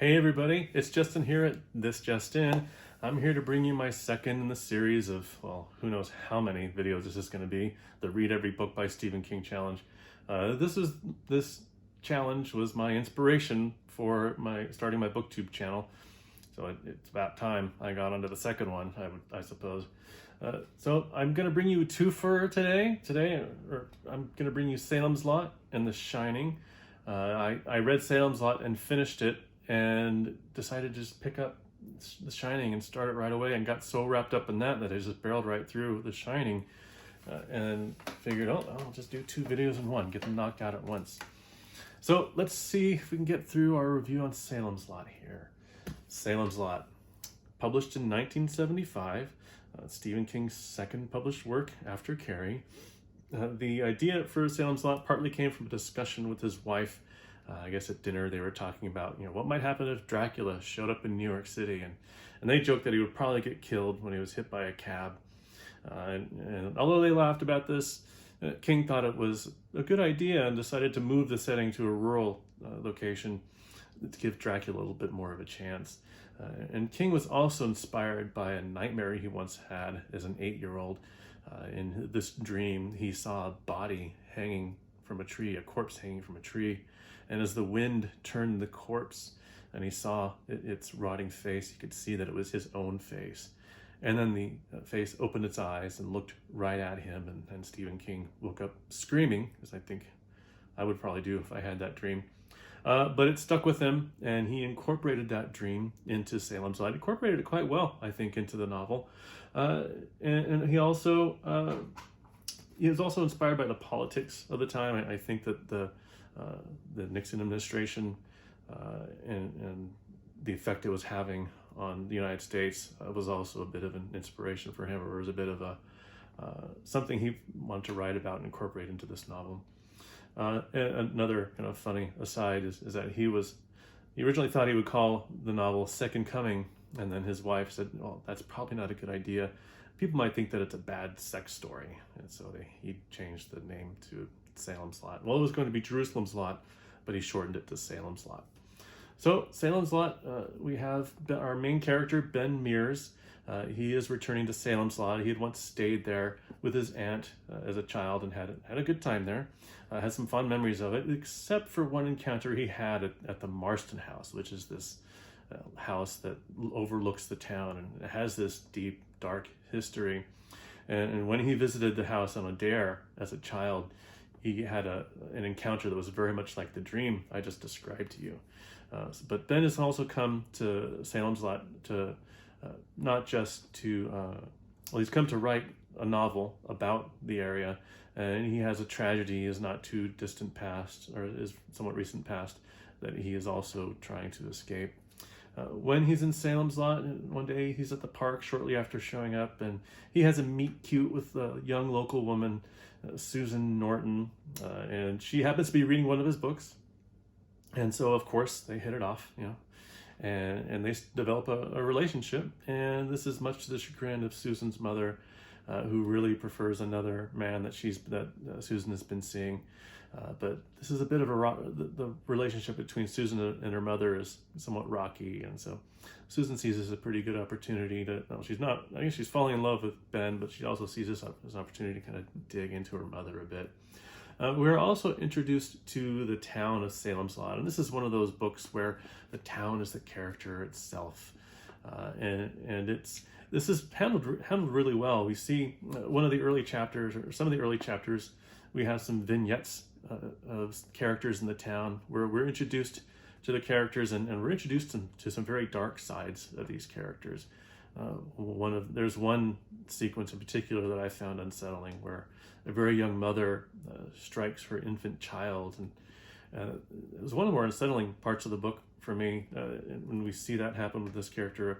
Hey everybody, it's Justin here at This Just In. I'm here to bring you my second in the series of, well, who knows how many videos this is going to be, the Read Every Book by Stephen King challenge. This challenge was my inspiration for starting my BookTube channel. So it's about time I got onto the second one, I suppose. So I'm going to bring you two for today. I'm going to bring you Salem's Lot and The Shining. I read Salem's Lot and finished it and decided to just pick up The Shining and start it right away, and got so wrapped up in that I just barreled right through The Shining and figured, I'll just do two videos in one, get them knocked out at once. So let's see if we can get through our review on Salem's Lot here. Salem's Lot, published in 1975, Stephen King's second published work after Carrie. The idea for Salem's Lot partly came from a discussion with his wife. I guess at dinner they were talking about, what might happen if Dracula showed up in New York City, and they joked that he would probably get killed when he was hit by a cab. And although they laughed about this, King thought it was a good idea and decided to move the setting to a rural location to give Dracula a little bit more of a chance. And King was also inspired by a nightmare he once had as an 8-year-old. In this dream, he saw a body hanging from a tree, a corpse hanging from a tree. And as the wind turned the corpse and he saw its rotting face, he could see that it was his own face. And then the face opened its eyes and looked right at him, and Stephen King woke up screaming, as I think I would probably do if I had that dream. But it stuck with him, and he incorporated that dream into Salem's Lot. Incorporated it quite well, I think, into the novel. And he was also inspired by the politics of the time. I think that the Nixon administration and the effect it was having on the United States was also a bit of an inspiration for him, or was a bit of something he wanted to write about and incorporate into this novel. And another kind of funny aside is that he originally thought he would call the novel Second Coming, and then his wife said, well, that's probably not a good idea. People might think that it's a bad sex story, and so he changed the name to Salem's Lot. Well, it was going to be Jerusalem's Lot, but he shortened it to Salem's Lot. So Salem's Lot, we have our main character, Ben Mears. He is returning to Salem's Lot. He had once stayed there with his aunt as a child and had a good time there. Had some fond memories of it, except for one encounter he had at the Marston House, which is this house that overlooks the town, and it has this deep, dark history. And when he visited the house on a dare as a child, he had an encounter that was very much like the dream I just described to you. But Ben has also come to Salem's Lot to not just to, he's come to write a novel about the area, and he has a tragedy, his not too distant past, or his somewhat recent past, that he is also trying to escape. When he's in Salem's Lot, one day he's at the park shortly after showing up, and he has a meet cute with a young local woman, Susan Norton, and she happens to be reading one of his books. And so, of course, they hit it off, and they develop a relationship. And this is much to the chagrin of Susan's mother, who really prefers another man that Susan has been seeing. But this is a bit of the relationship between Susan and her mother is somewhat rocky, and so Susan sees this as a pretty good opportunity I guess she's falling in love with Ben, but she also sees this as an opportunity to kind of dig into her mother a bit. We're also introduced to the town of Salem's Lot, and this is one of those books where the town is the character itself, and this is handled really well. We see one of the early chapters, or some of the early chapters, we have some vignettes of characters in the town where we're introduced to the characters, and we're introduced to some very dark sides of these characters. There's one sequence in particular that I found unsettling, where a very young mother strikes her infant child, and it was one of the more unsettling parts of the book for me when we see that happen with this character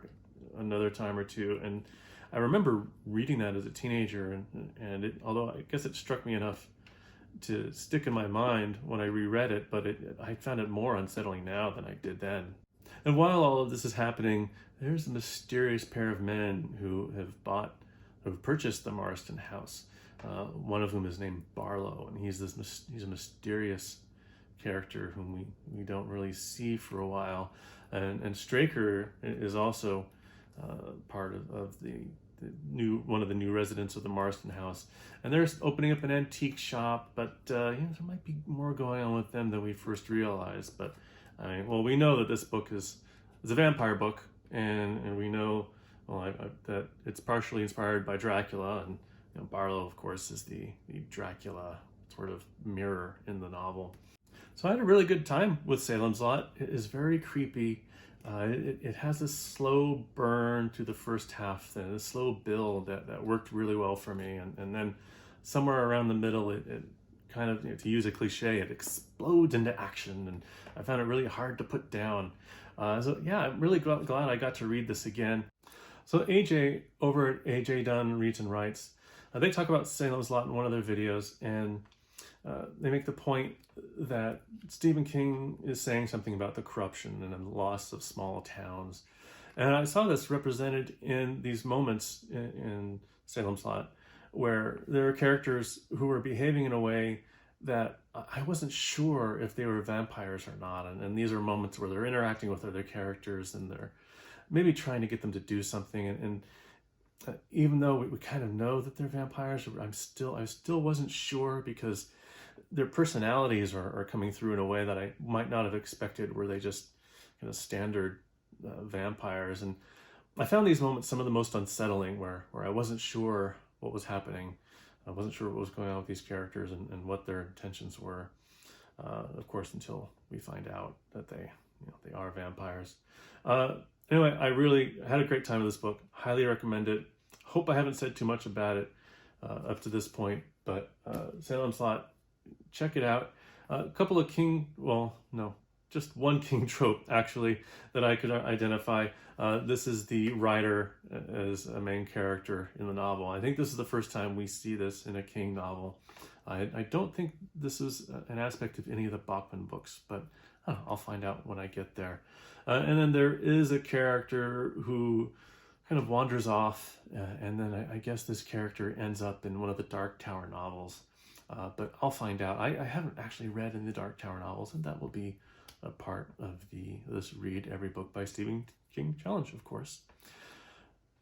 another time or two. And I remember reading that as a teenager, and although I guess it struck me enough to stick in my mind when I reread it, but I found it more unsettling now than I did then. And while all of this is happening, there's a mysterious pair of men who have purchased the Marston house. One of whom is named Barlow, and he's a mysterious character whom we don't really see for a while. And Straker is also part of the one of the new residents of the Marston house, and they're opening up an antique shop. But there might be more going on with them than we first realized. But I mean, well, we know that this book is a vampire book, and we know that it's partially inspired by Dracula, and Barlow, of course, is the Dracula sort of mirror in the novel. So I had a really good time with Salem's Lot. It is very creepy. It has this slow burn to the first half, a slow build that worked really well for me. And then somewhere around the middle, it kind of, to use a cliche, it explodes into action. And I found it really hard to put down. So yeah, I'm really glad I got to read this again. So AJ, over at AJ Dunn Reads and Writes, they talk about Salem's Lot in one of their videos, and they make the point that Stephen King is saying something about the corruption and the loss of small towns. And I saw this represented in these moments in Salem's Lot, where there are characters who were behaving in a way that I wasn't sure if they were vampires or not. And these are moments where they're interacting with other characters and they're maybe trying to get them to do something. And even though we kind of know that they're vampires, I still wasn't sure, because their personalities are coming through in a way that I might not have expected, were they just kind of standard vampires. And I found these moments some of the most unsettling, where I wasn't sure what was happening. I wasn't sure what was going on with these characters and what their intentions were. Of course, until we find out that they are vampires. Anyway, I really had a great time with this book. Highly recommend it. Hope I haven't said too much about it up to this point, but Salem's Lot, check it out. A couple of just one King trope, actually, that I could identify. This is the writer as a main character in the novel. I think this is the first time we see this in a King novel. I don't think this is an aspect of any of the Bachman books, but I'll find out when I get there. And then there is a character who kind of wanders off, and then I guess this character ends up in one of the Dark Tower novels. But I'll find out. I haven't actually read in the Dark Tower novels, and that will be a part of this Read Every Book by Stephen King challenge, of course.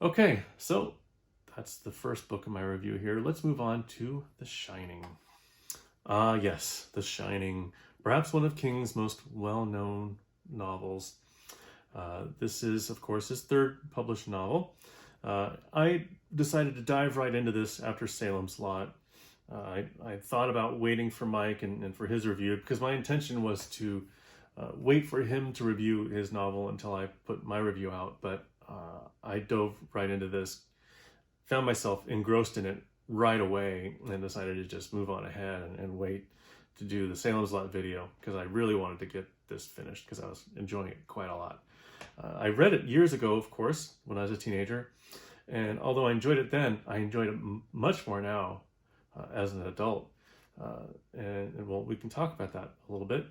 Okay, so that's the first book in my review here. Let's move on to The Shining. Yes, The Shining, perhaps one of King's most well-known novels. This is, of course, his third published novel. I decided to dive right into this after Salem's Lot. I thought about waiting for Mike and for his review, because my intention was to wait for him to review his novel until I put my review out, but I dove right into this, found myself engrossed in it right away, and decided to just move on ahead and wait to do the Salem's Lot video, because I really wanted to get this finished, because I was enjoying it quite a lot. I read it years ago, of course, when I was a teenager, and although I enjoyed it then, I enjoyed it much more now as an adult. And well, we can talk about that a little bit.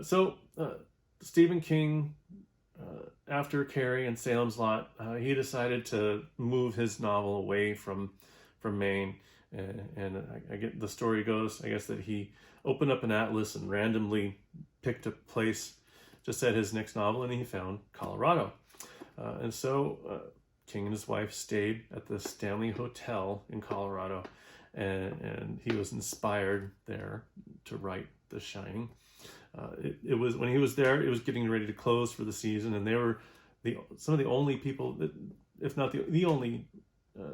So Stephen King, after Carrie and Salem's Lot, he decided to move his novel away from Maine. And I get the story goes, I guess, that he opened up an atlas and randomly picked a place to set his next novel, and he found Colorado. And so King and his wife stayed at the Stanley Hotel in Colorado, and he was inspired there to write The Shining. It was, when he was there, it was getting ready to close for the season, and they were some of the only people, that, if not the only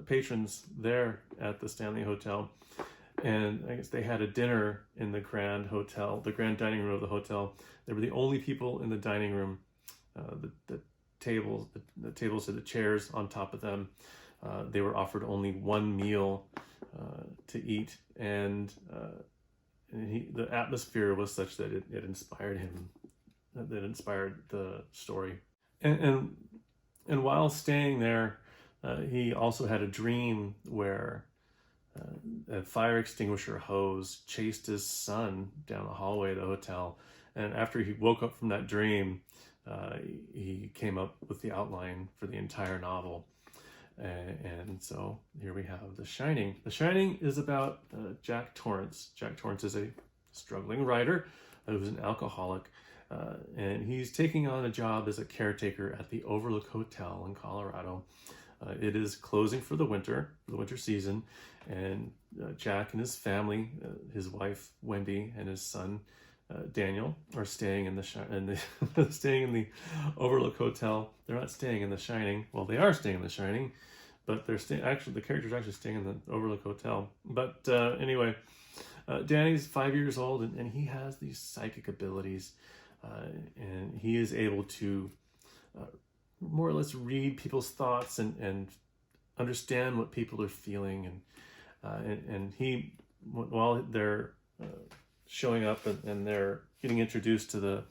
patrons there at the Stanley Hotel. And I guess they had a dinner in the Grand Hotel, the Grand Dining Room of the hotel. They were the only people in the dining room. The tables and the chairs on top of them, they were offered only one meal to eat, and the atmosphere was such that it inspired him, that inspired the story. And while staying there, he also had a dream where a fire extinguisher hose chased his son down the hallway of the hotel. And after he woke up from that dream, he came up with the outline for the entire novel. And so here we have The Shining. The Shining is about Jack Torrance. Jack Torrance is a struggling writer who was an alcoholic, and he's taking on a job as a caretaker at the Overlook Hotel in Colorado. It is closing for the winter season, and Jack and his family, his wife Wendy and his son Daniel, are staying in staying in the Overlook Hotel. They're not staying in The Shining. Well, they are staying in The Shining, but they're staying. Actually, the character's actually staying in the Overlook Hotel. But anyway, Danny's 5 years old, and he has these psychic abilities, and he is able to more or less read people's thoughts and understand what people are feeling, and he, while they're showing up and they're getting introduced to the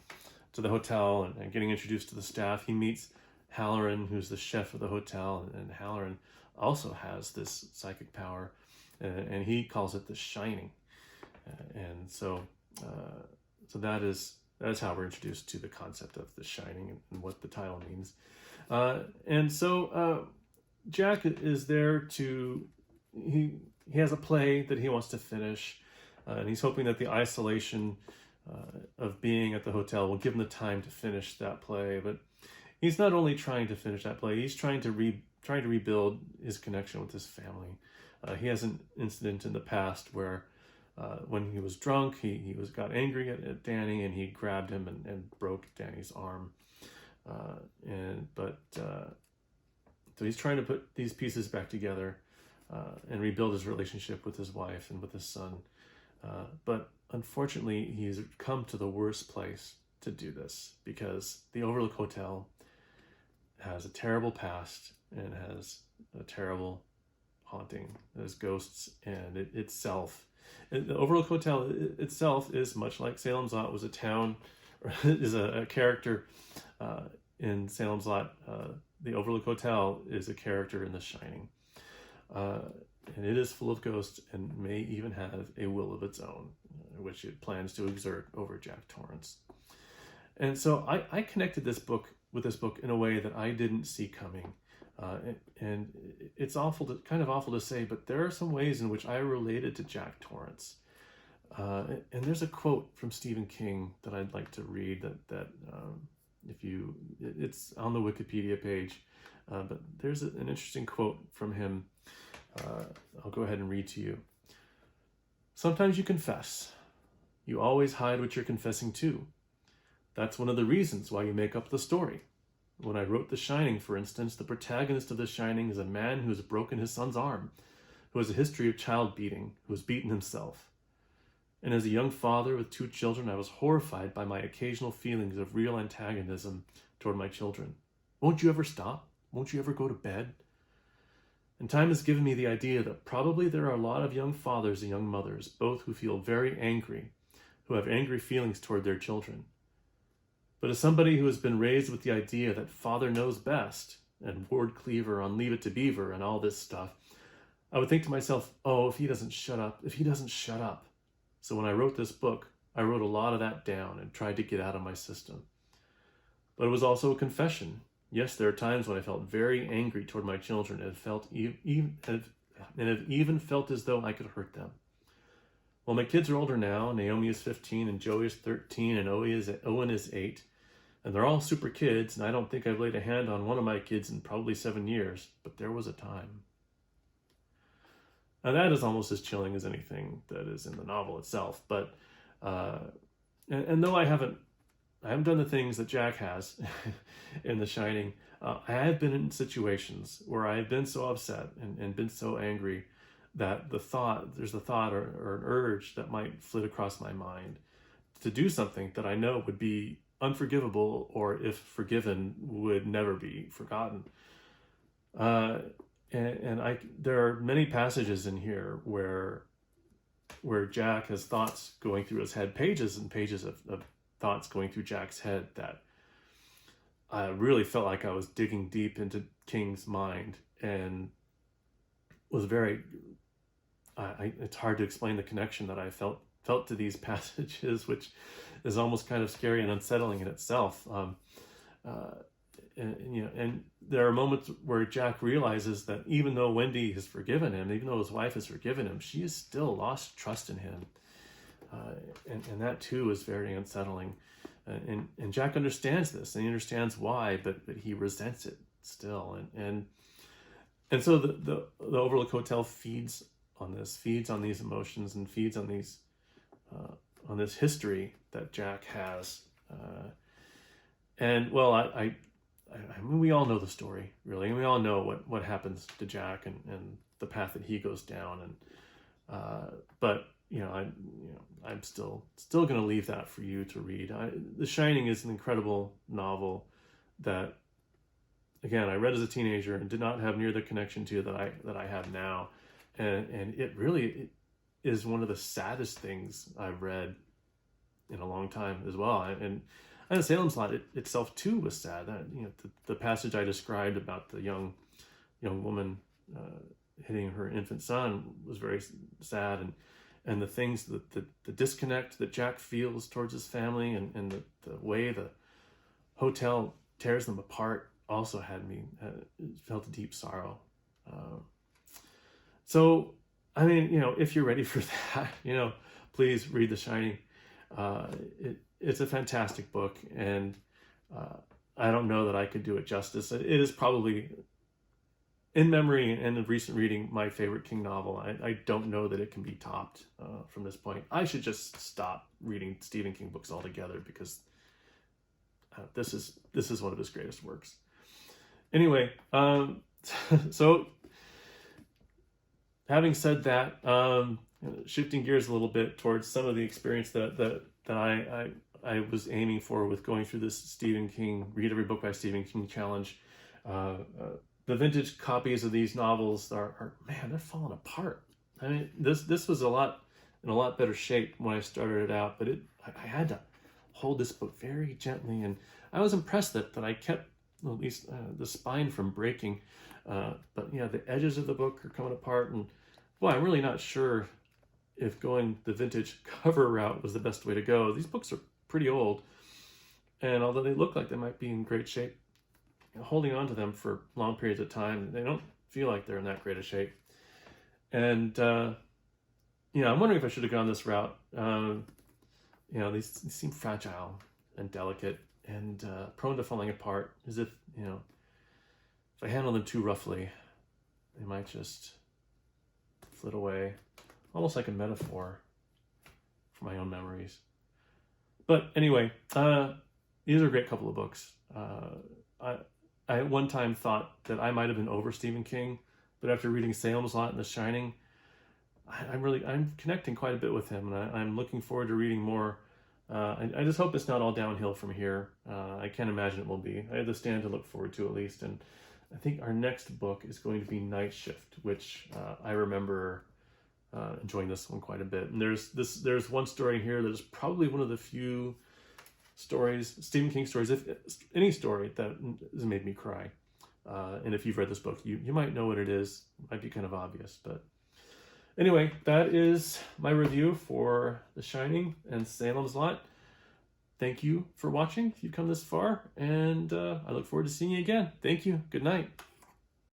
hotel and getting introduced to the staff, he meets Halloran, who's the chef of the hotel, and Halloran also has this psychic power, and he calls it the Shining, and so that's how we're introduced to the concept of the Shining and what the title means. And so Jack is there he has a play that he wants to finish, and he's hoping that the isolation of being at the hotel will give him the time to finish that play. But he's not only trying to finish that play, he's trying to rebuild his connection with his family. He has an incident in the past where when he was drunk, he got angry at Danny, and he grabbed him and broke Danny's arm. So he's trying to put these pieces back together and rebuild his relationship with his wife and with his son. But unfortunately, he's come to the worst place to do this, because the Overlook Hotel has a terrible past and has a terrible haunting. There's ghosts, and the Overlook Hotel itself is much like Salem's Lot was a town, or is a character in Salem's Lot. The Overlook Hotel is a character in The Shining. And it is full of ghosts and may even have a will of its own, which it plans to exert over Jack Torrance. And so I connected this book in a way that I didn't see coming. And it's kind of awful to say, but there are some ways in which I related to Jack Torrance. And there's a quote from Stephen King that I'd like to read that it's on the Wikipedia page, but there's an interesting quote from him. I'll go ahead and read to you. Sometimes you confess. You always hide what you're confessing to. That's one of the reasons why you make up the story. When I wrote The Shining, for instance, the protagonist of The Shining is a man who has broken his son's arm, who has a history of child beating, who has beaten himself. And as a young father with 2 children, I was horrified by my occasional feelings of real antagonism toward my children. Won't you ever stop? Won't you ever go to bed? And time has given me the idea that probably there are a lot of young fathers and young mothers, both who feel very angry, who have angry feelings toward their children. But as somebody who has been raised with the idea that father knows best, and Ward Cleaver on Leave It to Beaver and all this stuff, I would think to myself, oh, if he doesn't shut up. So when I wrote this book, I wrote a lot of that down and tried to get out of my system. But it was also a confession. Yes, there are times when I felt very angry toward my children and have even felt as though I could hurt them. Well, my kids are older now. Naomi is 15 and Joey is 13 and Owen is 8. And they're all super kids, and I don't think I've laid a hand on one of my kids in probably 7 years, but there was a time. Now that is almost as chilling as anything that is in the novel itself, but and though I haven't done the things that Jack has in The Shining, I have been in situations where I have been so upset and been so angry that there's a thought or an urge that might flit across my mind to do something that I know would be unforgivable, or if forgiven, would never be forgotten. There are many passages in here where Jack has thoughts going through his head, pages and pages of thoughts going through Jack's head, that I really felt like I was digging deep into King's mind, and was very, it's hard to explain the connection that I felt to these passages, which is almost kind of scary and unsettling in itself. And there are moments where Jack realizes that even though Wendy has forgiven him, even though his wife has forgiven him, she has still lost trust in him. And that too is very unsettling. And Jack understands this, and he understands why, but he resents it still. And so the Overlook Hotel feeds on this, feeds on these emotions, and feeds on these on this history that Jack has. And well, I mean, we all know the story, really, and we all know what happens to Jack and the path that he goes down. And but I'm still going to leave that for you to read. The Shining is an incredible novel that, again, I read as a teenager and did not have near the connection to that I have now, and it really is one of the saddest things I've read in a long time as well. And Salem's Lot itself too was sad. The passage I described about the young woman hitting her infant son was very sad, and the things the disconnect that Jack feels towards his family, and the way the hotel tears them apart also had me felt a deep sorrow. So I mean, if you're ready for that, please read The Shining. It's a fantastic book, and I don't know that I could do it justice. It is probably, in memory and in recent reading, my favorite King novel. I don't know that it can be topped from this point. I should just stop reading Stephen King books altogether, because this is one of his greatest works. Anyway, so having said that, shifting gears a little bit towards some of the experience that I was aiming for with going through this Stephen King Read Every Book by Stephen King challenge. The vintage copies of these novels are man, they're falling apart. I mean, this was in a lot better shape when I started it out, but I had to hold this book very gently, and I was impressed that I kept at least the spine from breaking. But the edges of the book are coming apart, and boy, I'm really not sure if going the vintage cover route was the best way to go. These books are pretty old, and although they look like they might be in great shape, holding on to them for long periods of time, they don't feel like they're in that great a shape. And I'm wondering if I should have gone this route. These seem fragile and delicate and prone to falling apart, as if if I handle them too roughly, they might just flit away, almost like a metaphor for my own memories. But anyway, these are a great couple of books. I at one time thought that I might have been over Stephen King, but after reading Salem's Lot and The Shining, I'm connecting quite a bit with him, and I'm looking forward to reading more. I just hope it's not all downhill from here. I can't imagine it will be. I have The Stand to look forward to, at least, and I think our next book is going to be Night Shift, which I remember enjoying this one quite a bit. And there's one story in here that is probably one of the few stories, Stephen King stories, if any story, that has made me cry. And if you've read this book, you might know what it is. It might be kind of obvious, but anyway, that is my review for The Shining and Salem's Lot. Thank you for watching if you've come this far, and I look forward to seeing you again. Thank you. Good night.